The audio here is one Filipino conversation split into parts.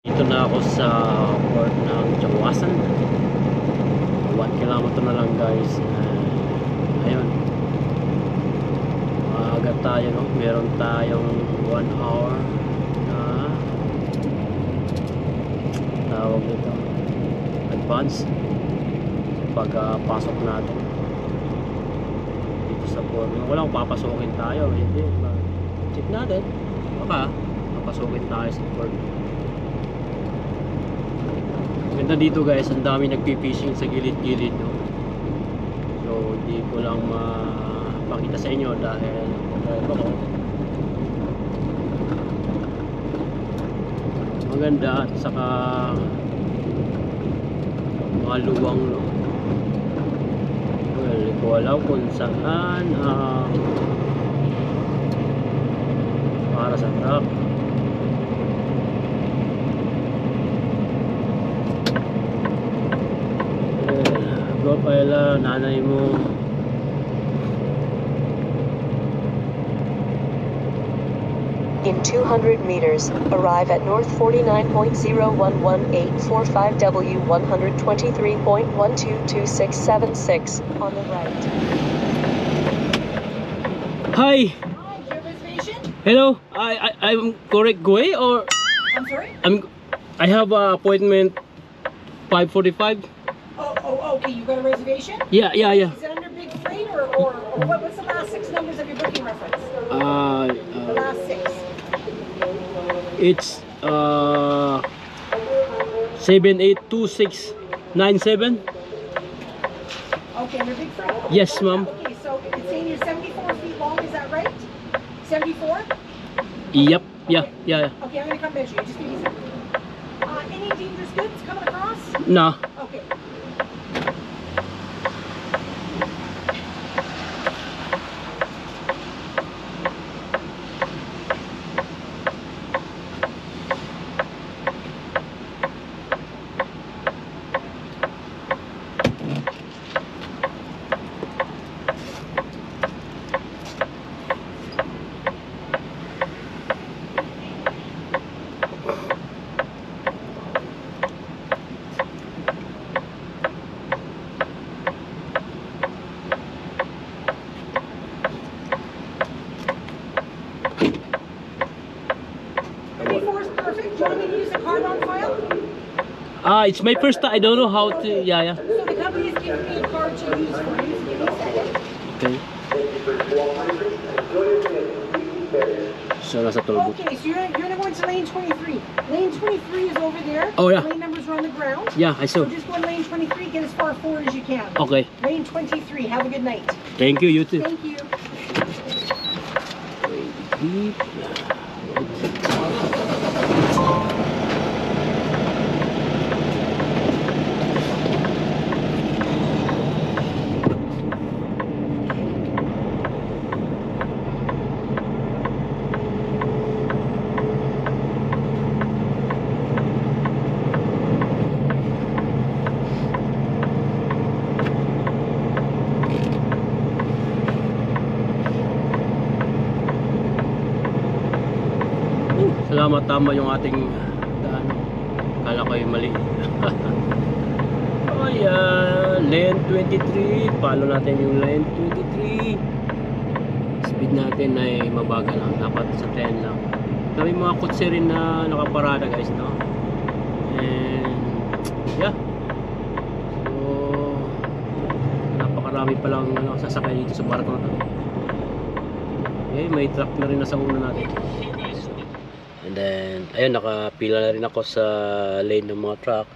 Dito na ako sa port ng Chawasan. 1 kilometer na lang guys. Ayun, maaga tayo, no? Meron tayong 1 hour na tawag nito advance pagpasok natin dito sa port. Walang papasokin tayo, hindi. Check natin, baka papasukin tayo sa port. Ganda dito guys, ang dami nagpi-fishing sa gilid-gilid, no? So hindi ko lang mapakita sa inyo dahil maganda at saka maluwang, no? Well, hindi ko alam kung saan para sa truck. Go pala, nanay mo. In 200 meters, arrive at north 49.011845W 123.122676 on the right. Hi. Hi, your reservation? Hello. I'm correct way or I'm sorry? I have a appointment 5:45. Oh, okay, you got a reservation? Yeah. Is it under big freight or what's the last 6 numbers of your booking reference? The last 6. It's 782697. Okay, under big freight? Yes, ma'am. Okay, so it's saying you're 74 feet long, is that right? 74? Yep. Yeah. Okay, I'm gonna come measure you. Just give me a second. Any dangerous goods coming across? Nah. Okay. It's my first time. I don't know how to. Yeah. So the company is giving me a card to use for you. Give me a second. Okay. So nasa tulog. Okay, so you're gonna go into lane 23. Lane 23 is over there. Oh, yeah. Lane numbers are on the ground. Yeah, I saw. So just go in lane 23, get as far forward as you can. Okay. Lane 23. Have a good night. Thank you. You too. Thank you. Salamat, tama yung ating daan. Kala ko yung mali. Oh yeah, lane 23. Follow natin yung lane 23. Speed natin ay mabagal lang. Dapat sa 10 lang. Dami mga kotse rin na nakaparada guys, no? And yeah. So napakarami palang sasakay dito sa barko na to. Okay, may truck na rin nasa una natin. And then, ayun, nakapila na rin ako sa lane ng mga truck.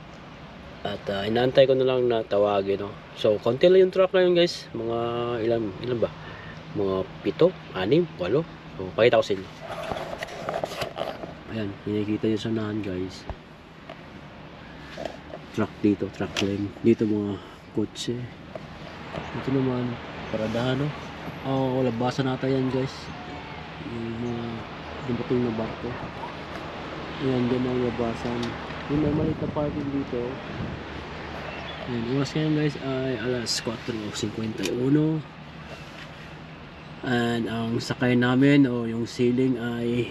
At inaantay ko na lang na tawagin, no? So, konti lang yung truck na yun, guys. Mga ilan ba? Mga 7, 6, 8. So, pakita ko sa inyo. Ayan, hinakita nyo sa unahan, guys. Truck dito, truck lane. Dito mga kotse. Ito naman, paradahan, no? Oh, labasan nata yan, guys. Yung mga dumating na barko. Ayan, dyan ang labasan. Yung may maliit na parking dito. Ayan, oras ngayon guys ay alas 4:51. And ang sakay namin o yung ceiling ay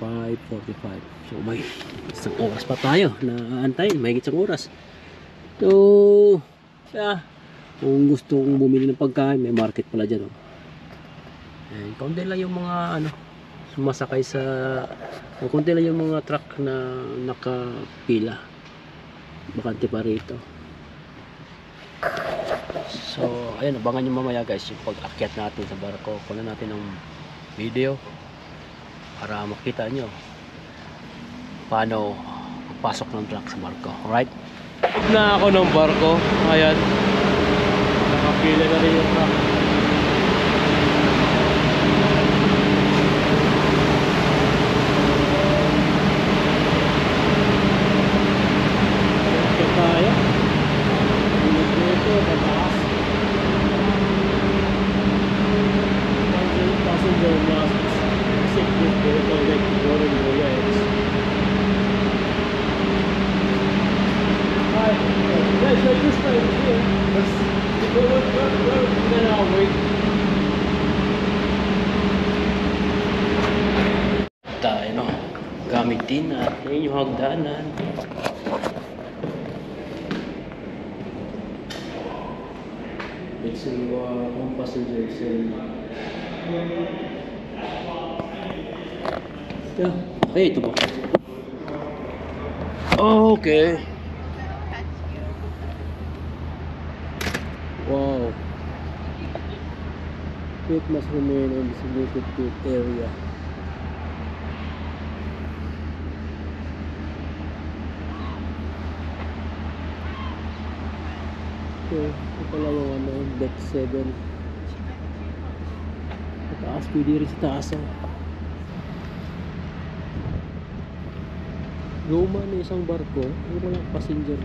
5:45. So may isang oras pa tayo na antayin, mahigit isang oras. So yeah, kung gusto kong bumili ng pagkain, may market pala dyan, oh. And konti lang yung mga ano, sumasakay sa, konti lang yung mga truck na nakapila, bakante pa rito. So ayun, abangan nyo mamaya guys yung pag-akyat natin sa barko. Kunan natin ng video para makita nyo paano pasok ng truck sa barko. Alright, na ako ng barko. Ayan, nakapila na rin yung truck. Kaya ito pataas. Passenger masks, safety vehicle like Warren Boyes. Hi, guys, I just right here. Let's go. Then I'll wait. Tayo, no? Gamit din natin yung hagdanan. It's in one passenger cell. Yeah. Okay, ito po. Okay. Wow. It must remain in designated pit area. Okay, ito pala yung ano, deck 7. Sa taas, pwede rin sa taas, oh. Luma na isang barko, may walang passenger.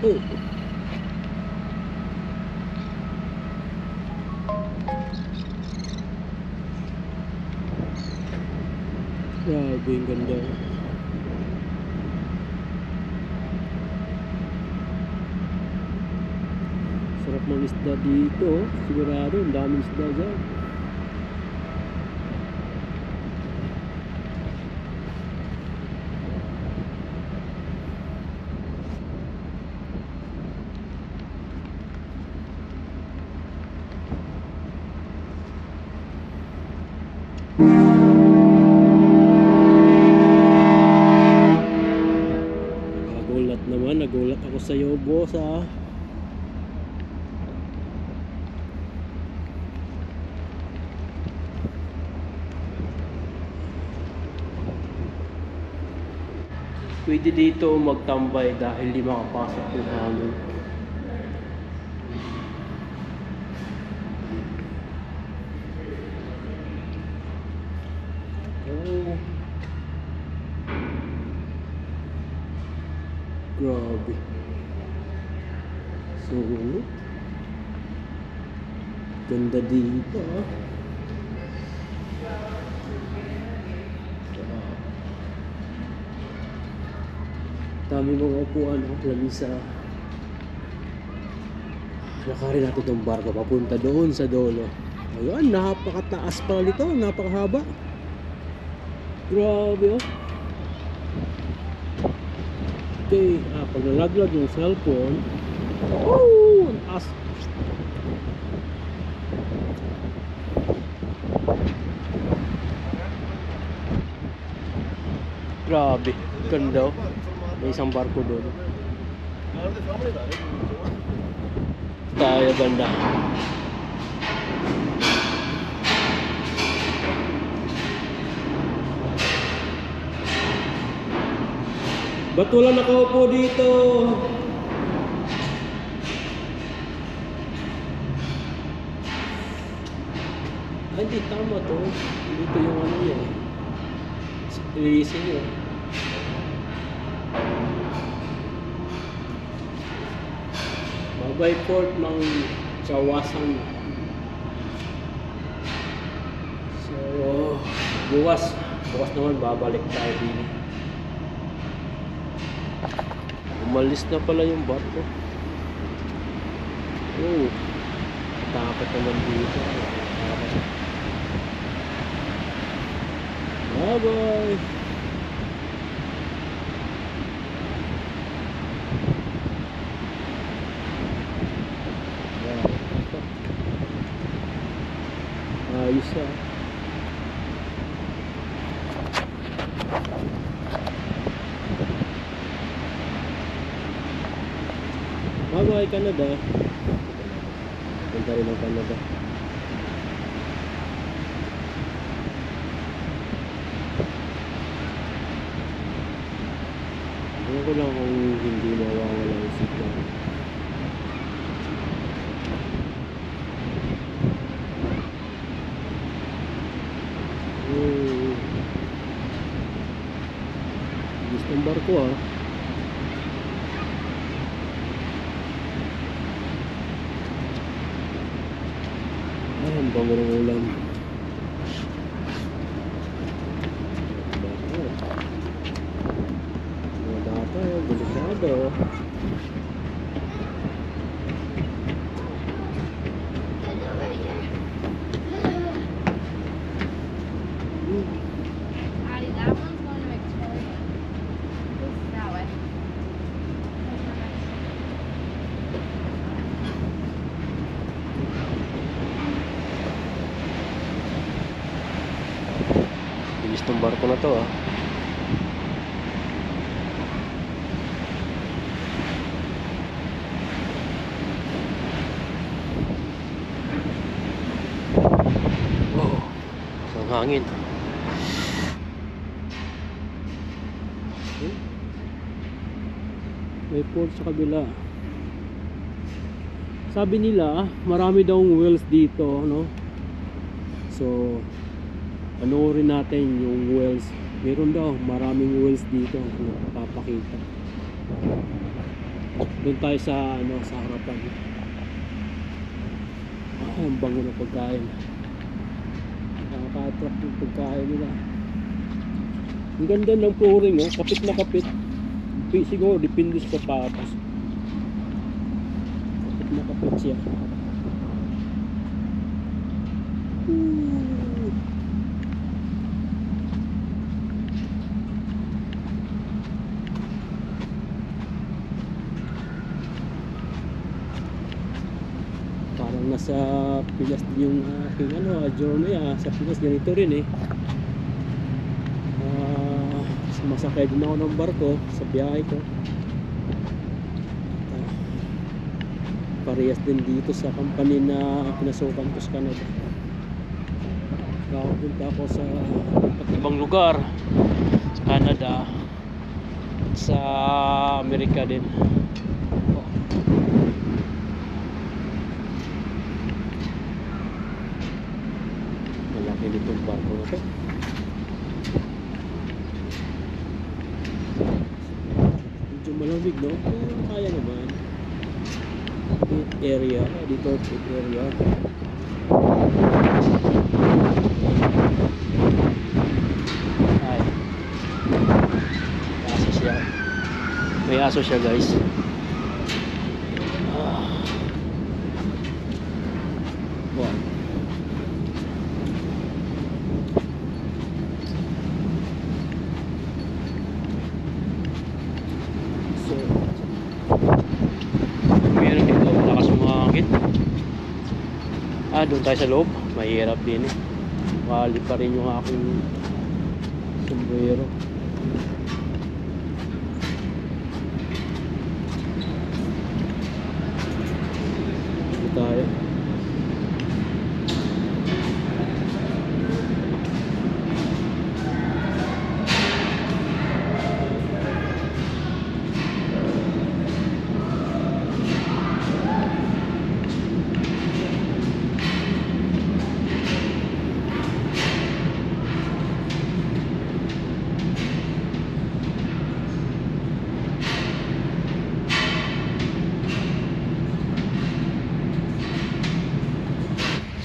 Oh. Grabe yung ganda. Sarap ng isda dito, oh. Sigurado, ang daming isda dyan. Nagulat ako sa iyo, boss, ah. Pwede dito magtambay dahil di makapasok yung hangin. Oh. Grabe. So, ganda dito, ah. Dami mga upuan, lamisa. Lakarin natin itong barko papunta doon sa dulo. Ayun, napakataas pala nito, napakahaba. Grabe, oh. Okay, pag nalaglag yung cellphone, ang taas. Grabe, ganda, oh. May isang barko doon. Tayo banda. Ba't wala nakaupo dito? Ay, hindi tama to. Dito yung ano niya, eh. Ilisin niyo. by port ng Chawasan. So bukas naman babalik tayo din. Umalis na pala yung barko. Oh, takot naman dito. Bye bye. Ayos ah. Bye bye Canada. Punta rin ang Canada. Ano ko lang kung hindi mawawala yung signal. Gusto ng barko ah. Ay, ang bango ng ulan. Mga data, delikado. Addie, that one's going to Victoria. This is that way. Bilis tong barko na to ah. Wow, ang hangin. May port sa kabila. Sabi nila marami daw whales dito, no? So panoorin natin yung whales. Meron daw maraming whales dito na papakita. Doon tayo sa sa harapan. Ang bango ng pagkain. Nakaka-attract yung pagkain nila. Ang ganda ng flooring, oh. Kapit na kapit. Siguro depende sa patas. Kapit na kapit siya. Parang nasa Pinas din yung aking journey sa Pinas ganito rin eh. Sumasakay din ako ng barko sa biyahe ko. Parehas din dito sa company na pinasukan ko sa Canada. Nakapunta ako sa ibang lugar sa Canada at sa Amerika din. Malaki nitong barko na to. Medyo malamig, no? Pero kaya naman. Pit area. Dito, pit area. Ay. May aso siya. May aso siya, guys. Wow. So, meron dito malakas umahangin. Doon tayo sa loob. Mahirap din eh. Mali pa rin yung aking sombrero. Dito tayo.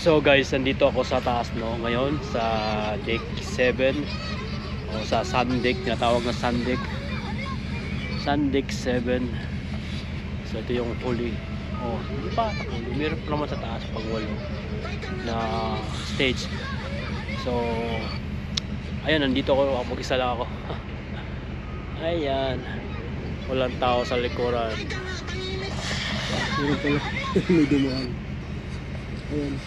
So guys, nandito ako sa taas no ngayon sa deck 7 o sa sun deck, tinatawag na sun deck. Sun deck 7. So ito yung huli. Oh, hindi pa huli. Meron pa naman sa taas pang 8 na stage. So ayan, nandito ako, mag-isa lang ako. Ayan. Walang tao sa likuran. Meron pala. May dumaan. Ayan.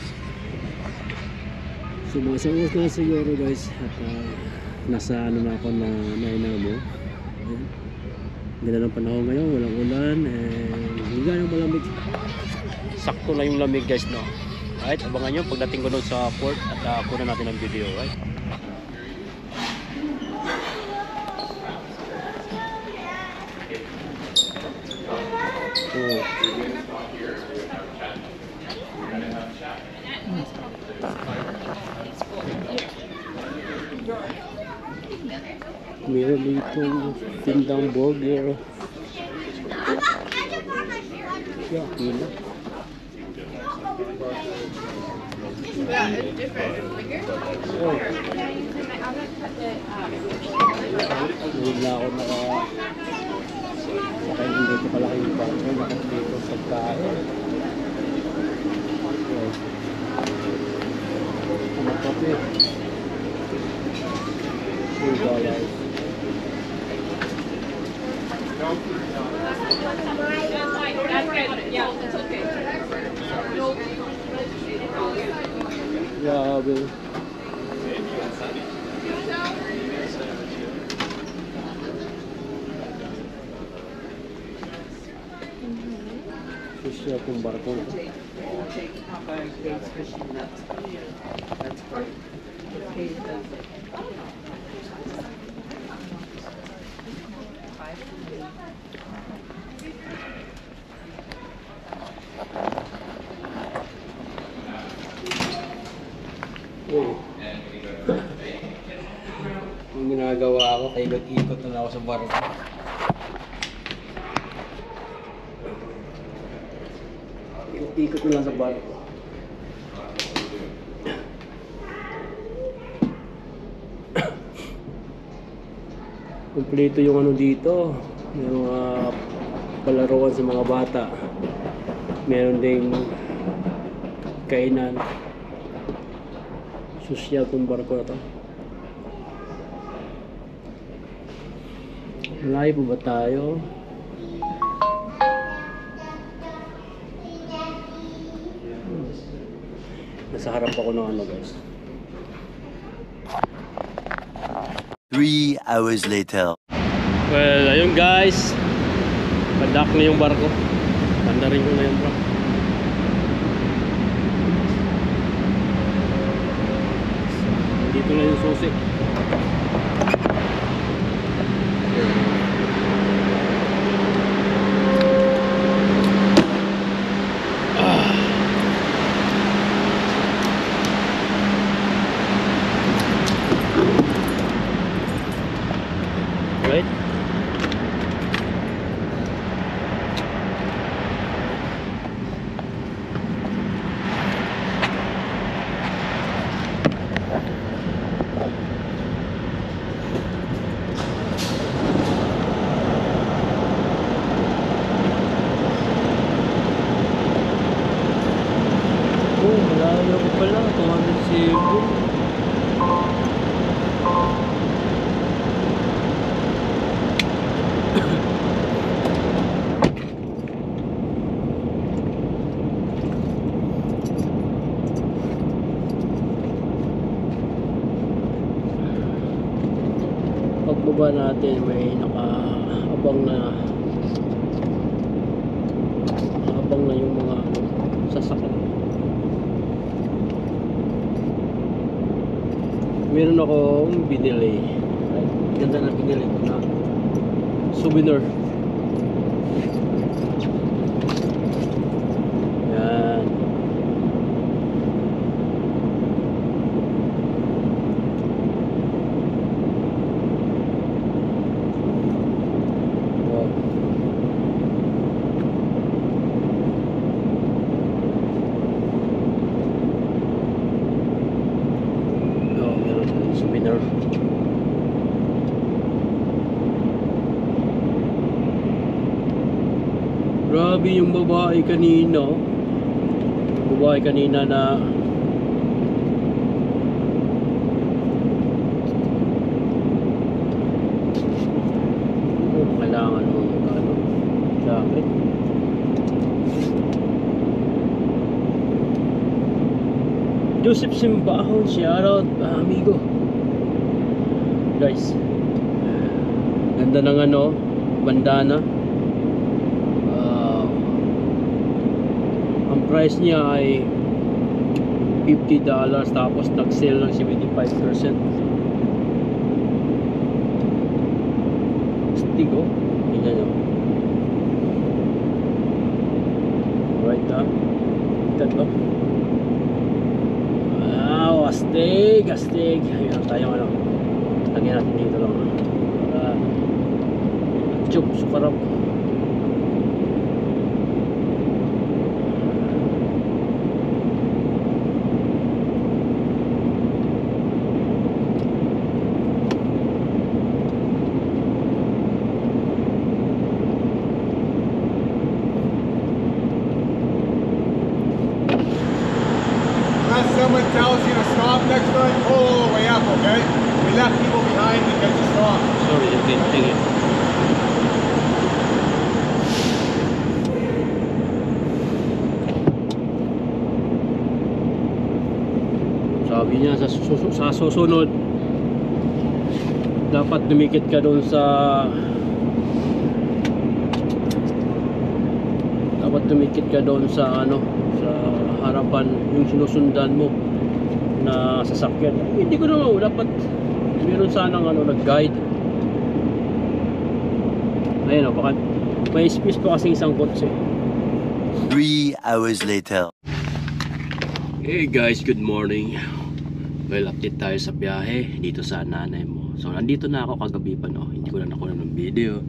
So mga isang oras na siguro guys at nasa ano na ako na Nainabo. Ayan. Ganda ng panahon ngayon, walang ulan and hindi ganang malamig. Sakto na yung lamig guys no. Right, abangan nyo pagdating ko doon sa port at kunan natin ang video, right? Oh. Meron ditong tindang burger. Yeah, pila. Yeah, it's different. It's bigger. Oh, Can I use my oven? Cut the wala ako baka hindi dito kalaki yung burger. Nakasito sa pagkain. Okay. Ano kape? $2. Yeah, it's okay. Grabe. Susya kung barko. Oh. Yung ginagawa ko, kaya ikot na lang ako sa barko. Ikot na lang sa barko. Kompleto yung ano dito. May mga palaruan sa mga bata. Meron ding kainan. Sosyal tong barko na to. Malayo po ba tayo? Nasa harap ako ng ano guys. 3 hours later. Well, ayun guys. Padak na yung barko. Panda rin ko na yung bro. Dito na yung susi. Right? Oh, malayo ko pala. 200 Cebu. Pagbaba natin may nakaabang na yung mga sasakyan. Meron akong binili. Ay, ganda na binili ko na souvenir. Yan. Wow. sabi yung babae kanina, na kailangan mo ano, jacket. Joseph Simbahon, shoutout amigo. Guys, ganda ng ano, bandana. Ang price niya ay $50, tapos nag-sale ng 75%. Astig oh. Tingnan nyo. Right na. Tatlo. Wow, astig, astig. Ayun tayong ano. Lagyan natin dito lang. Chup, sukarap. Unless someone tells you to stop next time, pull all the way up, okay? We left people behind to get you stop. Sorry, okay, thank you. Sabi niya sa susunod dapat dumikit ka doon sa ano, sa harapan yung sinusundan mo na sasakyan. Hindi ko naman dapat meron sanang ano, nag-guide. Ayun o, baka may space pa kasi isang kotse. 3 hours later. Hey guys, good morning. Well, update tayo sa biyahe dito sa nanay mo. So nandito na ako kagabi pa, no. Hindi ko na nakuha ng video.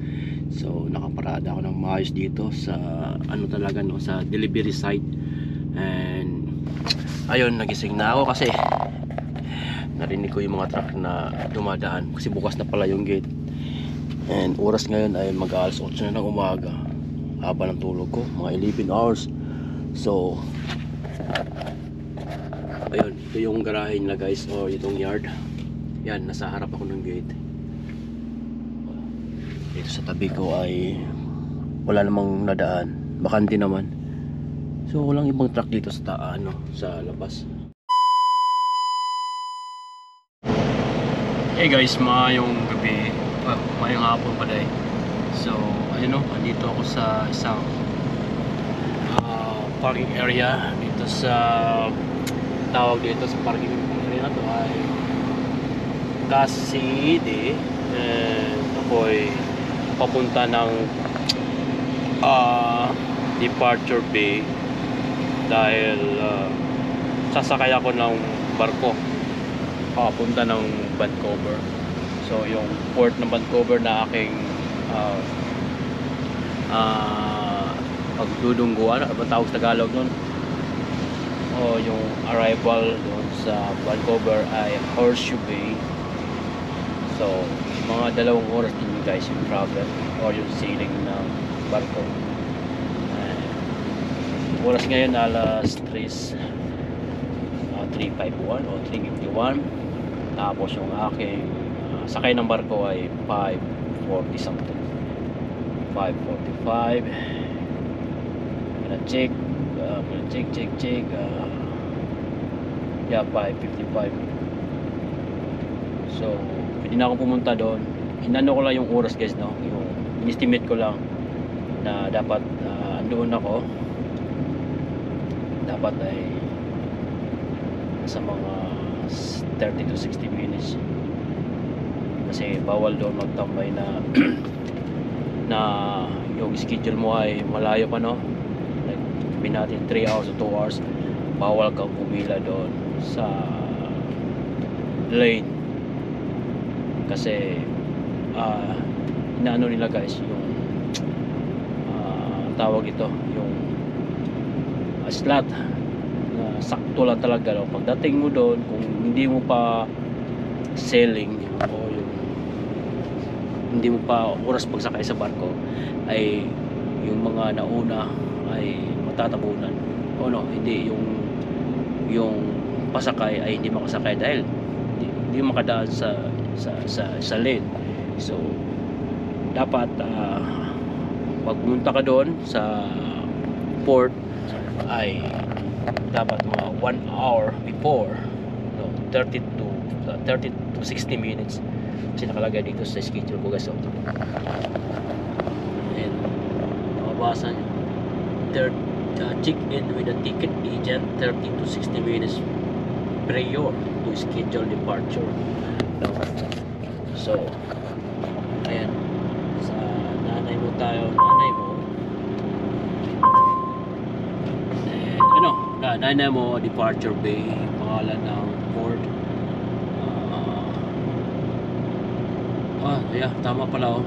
So nakaparada ako ng maayos dito sa ano talaga, no, sa delivery site. And ayun, nagising na ako kasi narinig ko yung mga truck na dumadaan kasi bukas na pala yung gate. And oras ngayon ay mag-alas 8 na ng umaga. Haba ng tulog ko, mga 11 hours. So ayun, ito yung garahe nila guys, o itong yard. Yan, nasa harap ako ng gate. Dito sa tabi ko ay wala namang nadaan, bakante naman. So walang ibang truck dito sa sa labas. Hey guys, maayong gabi, maayong hapon pala eh. So ayun o, andito ako sa isang parking area dito sa tawag dito sa parking area na to ay Caside. And ako'y papunta ng departure bay dahil sasakay ako ng barko papunta ng Vancouver. So yung port ng Vancouver na aking pagdudungguan, ano ba tawag sa Tagalog nun? O yung arrival doon sa Vancouver ay Horseshoe Bay. So mga 2 oras din guys yung travel or yung sailing ng barko. Oras ngayon alas 3:51 o 3:51. Tapos yung aking sakay ng barko ay 5:40 something, 5:45. Check yeah, 5:55. So pwede na akong pumunta doon. Inano ko lang yung oras guys, no, yung in-estimate ko lang na dapat andoon ako. Dapat ay sa mga 30 to 60 minutes kasi bawal doon magtambay na na yung schedule mo ay malayo pa, no. Sabihin natin 3 hours o 2 hours, bawal kang pumila doon sa lane kasi inaano nila guys yung tawag ito yung slot na sakto lang talaga, no? Pagdating mo doon, kung hindi mo pa sailing o yung hindi mo pa oras pagsakay sa barko ay yung mga nauna ay matatabunan. O no, hindi yung pasakay ay hindi makasakay dahil hindi makadaan sa lane. So dapat pag pumunta ka doon sa port ay dapat mga 1 hour before, no, 30 to 60 minutes kasi nakalagay dito sa schedule ko guys. So and mababasan check in with a ticket agent 30 to 60 minutes prior to schedule departure. So ayan, sa nanay mo and nanay mo departure bay, pangalan ng port. Yeah, tama pala 1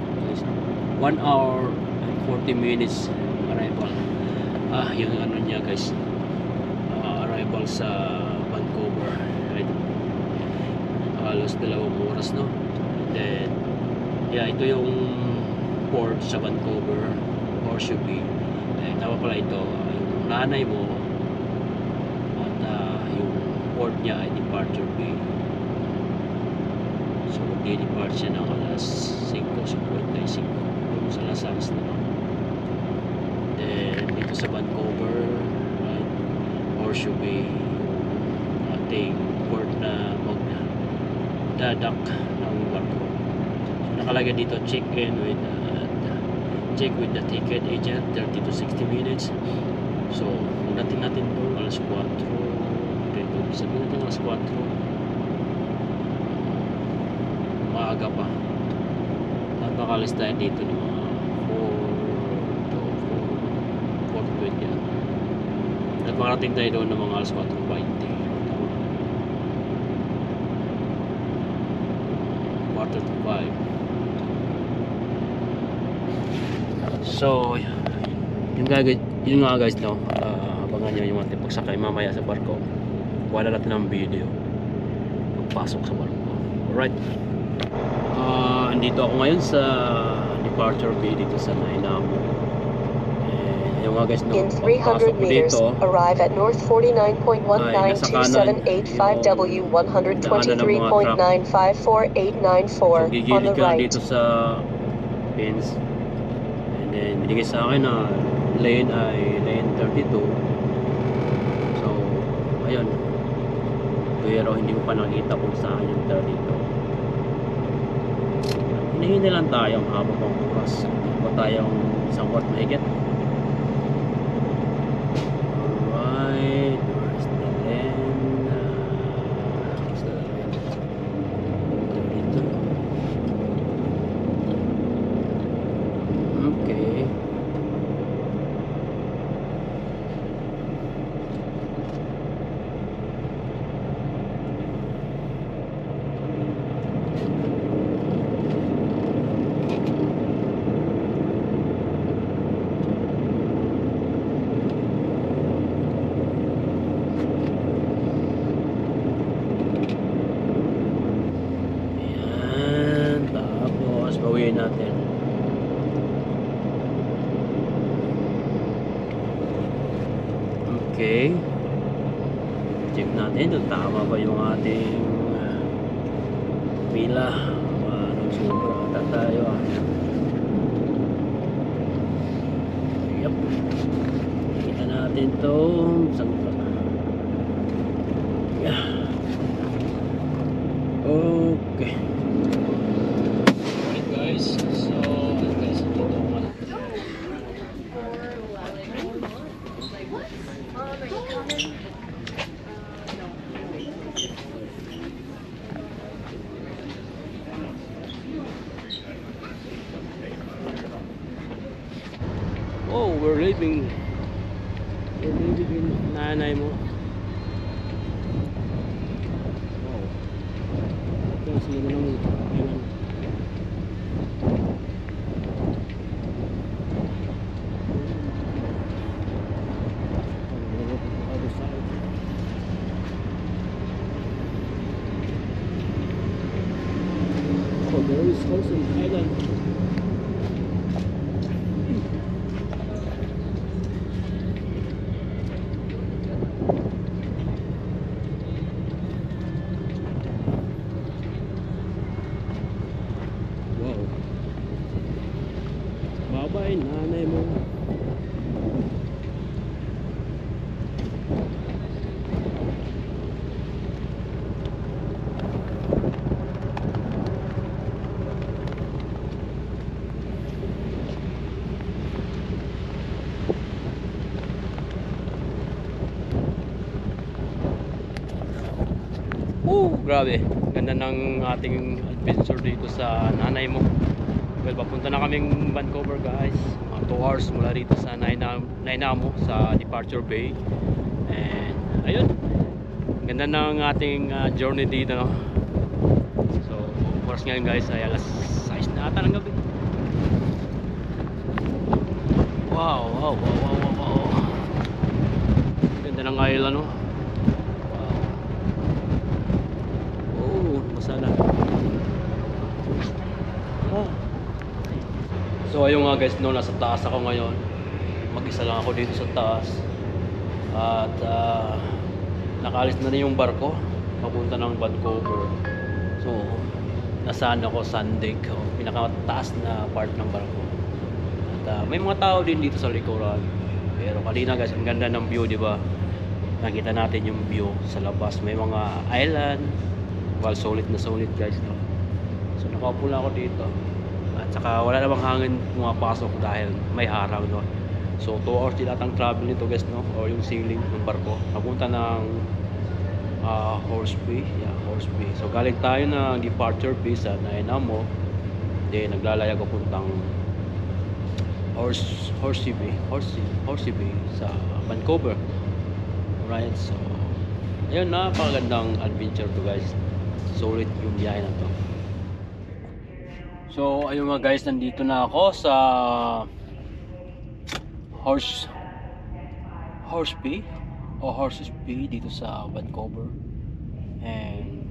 hour and 40 minutes arrival. Yung ano niya guys, arrival sa Vancouver, right? Halos 2 oras, no? Then yeah, ito yung port sa Vancouver, Horseshoe Bay. Tama pala ito, yung nanay mo at yung port niya ay departure bay. So magdi-depart siya ng alas 5:55 doon sa Las Vegas naman. Then dito sa Vancouver, right, Horseshoe Bay, yung ating port na magdadak ng barko. So nakalagay dito check with the ticket agent 30 to 60 minutes. So natin doon alas 4, dito sabihin natin alas 4, maaga pa. At makalis tayo dito ng mga 4:20 at makarating tayo doon ng mga alas 4:20, quarter to 5. So yun nga guys, no, abangan nyo yung ating pagsakay mamaya sa barko. Wala natin ng video pagpasok sa barko. Alright, andito ako ngayon sa departure bay dito sa Nainamo. Yung mga guys, no, In 300 meters, dito, arrive at North 49.19275W 123.954894 so, on the gigilid ka right. dito sa pins, and then binigay sa akin na lane ay lane 32. So ayun, pero hindi mo pa nakita kung saan yung 32. Hinahinay lang tayo ang haba pang oras. Huwag tayong isang oras mahigit. Alright, where's the lane? Where's the lane? 32. Okay. Ayan, tapos bawiin natin. Okay, check natin kung tama ba yung ating pila. Nagsumbra ata tayo. Yep, kita natin itong okay. Alright guys, so guys, dito ako we're leaving in nanay mo. Wow, ito sila lang ilan. Oh, there is also an island. Grabe, ganda ng ating adventure dito sa Nanaimo. Well, papunta na kaming Vancouver guys, mga 2 hours mula rito sa Nanaimo sa Departure Bay. And ayun, ganda ng ating journey dito, no? So oras ngayon guys ay alas 6 na ata ng gabi. Wow. Ganda ng island, no? Wow. Masana. So ayun nga guys, no, nasa taas ako ngayon. Mag-isa lang ako dito sa taas. At nakaalis na rin yung barko papunta ng Vancouver. So nasaan ako, Sunday ko, pinakataas na part ng barko. At may mga tao din dito sa likuran. Pero kanina guys, ang ganda ng view, di ba? Nakita natin yung view sa labas. May mga island. Well, solid na solid guys, no? So nakaupo lang ako dito. At saka wala namang hangin pumapasok dahil may harang, no? So 2 hours din atang travel nito guys, no? O yung sailing ng barko papunta ng Horse Bay. Yeah, Horse Bay. So galing tayo ng Departure Bay sa Nanaimo. Then naglalayag ako puntang Horsey Bay sa Vancouver. Alright, so ayun, napakagandang adventure to guys. Solid yung biyahe na to. So ayun nga guys, nandito na ako sa Horse Bay dito sa Vancouver. And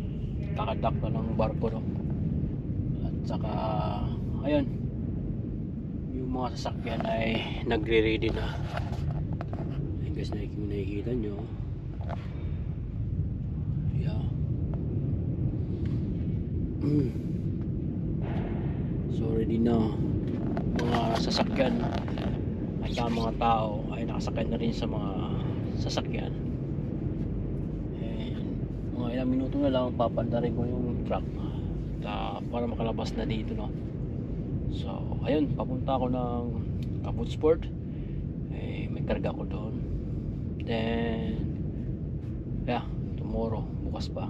kakadak na ng barko, no? At saka ayun, yung mga sasakyan ay nagre-ready na. Ayun guys, nakikita nyo. Yeah. So ready na mga sasakyan at ang mga tao ay nakasakay na rin sa mga sasakyan. And mga ilang minuto na lang papandarin ko yung truck para makalabas na dito, no? So ayun, papunta ako ng Abbotsford. May karga ko doon. Then yeah, tomorrow, bukas pa.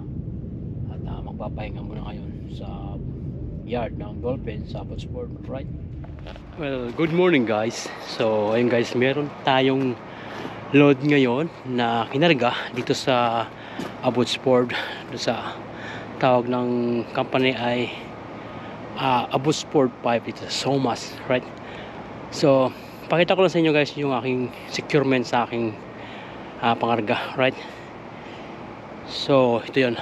At magpapahinga muna ngayon sa yard ng Dolphin sa Abbotsford, right? Well, good morning guys. So ayun guys, meron tayong load ngayon na kinarga dito sa Abbotsford. Sa tawag ng company ay Abbotsford Pipe dito sa Somas, right? So pakita ko lang sa inyo guys yung aking securement sa aking pangarga, right? So ito yun.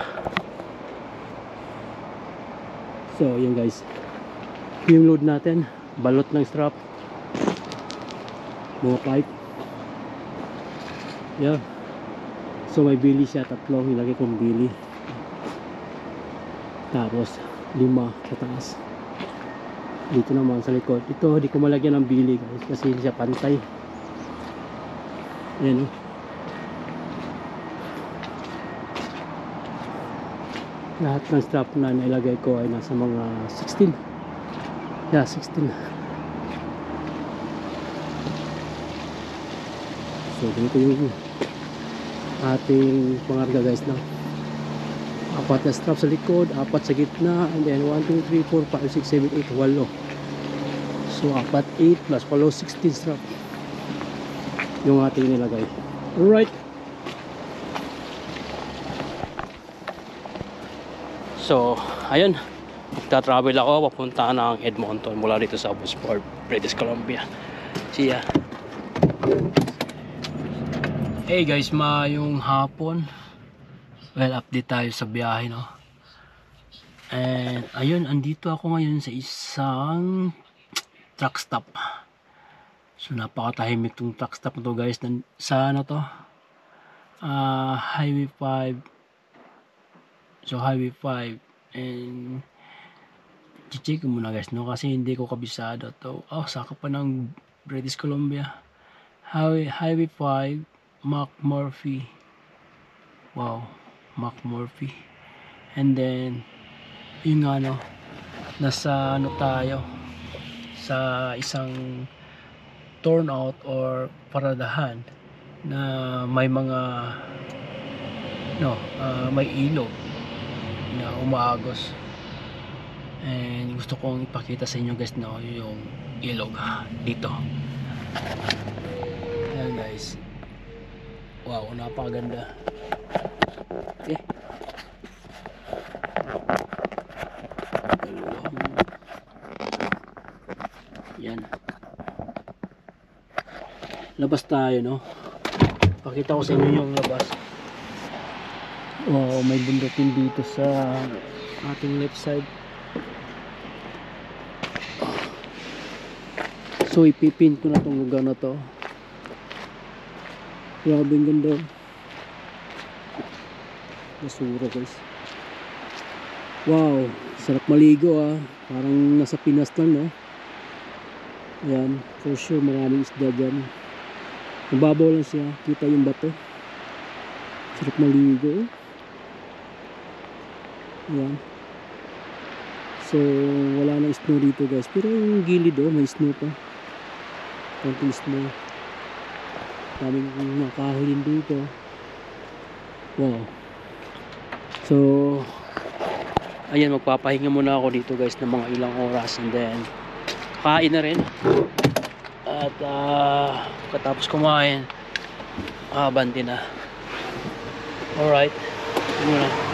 So yun guys, yung load natin, balot ng strap, mga pipe. Yeah. So may bili siya, 3, nilagay kong bili. Tapos 5 sa taas. Dito naman sa likod. Ito hindi ko malagyan ng bili guys kasi hindi siya pantay. Ayan, lahat ng strap na nilagay ko ay nasa mga 16. Yeah, 16. So ganito yung ating pangarga guys, na 4 na strap sa likod, 4 sa gitna, and then 1, 2, 3, 4, 5, 6, 7, 8, 8. So 4, 8 plus 16 strap yung ating nilagay. Alright. So ayun, magta-travel ako papunta ng Edmonton mula dito sa Abbotsford, British Columbia. See ya. Hey guys, mayong hapon. Well, update tayo sa biyahe, no? And ayun, andito ako ngayon sa isang truck stop. So napakatahimik tong truck stop na to guys. Sa ano to? Highway 5. So Highway 5. And check ko muna guys, no? Kasi hindi ko kabisado to. Oh, saka pa ng British Columbia. Highway 5, McMurphy. Wow, McMurphy. And then yun nga, no, nasa ano tayo, sa isang turnout or paradahan na may mga may ilog. na umaagos. And gusto kong ipakita sa inyo guys na yung ilog dito. Ayan guys. Wow, napakaganda. Okay. Yan. Labas tayo, no? Pakita ko sa inyo yung labas. Oh, may bundok din dito sa ating left side. So ipipin ko na tong lugar na to. Grabe ang ganda. Basura guys. Wow, sarap maligo parang nasa Pinas lang, no? Ayan, for sure maraming isda dyan. Mababaw lang siya, kita yung bato. Sarap maligo. Ayan. So wala na snow dito guys, pero yung gilid may snow pa. Konting snow. Daming mga kahoy din dito. Wow. So ayan, magpapahinga muna ako dito guys ng mga ilang oras, and then kain na rin. At katapos kumain, bandi na. Alright, yun muna.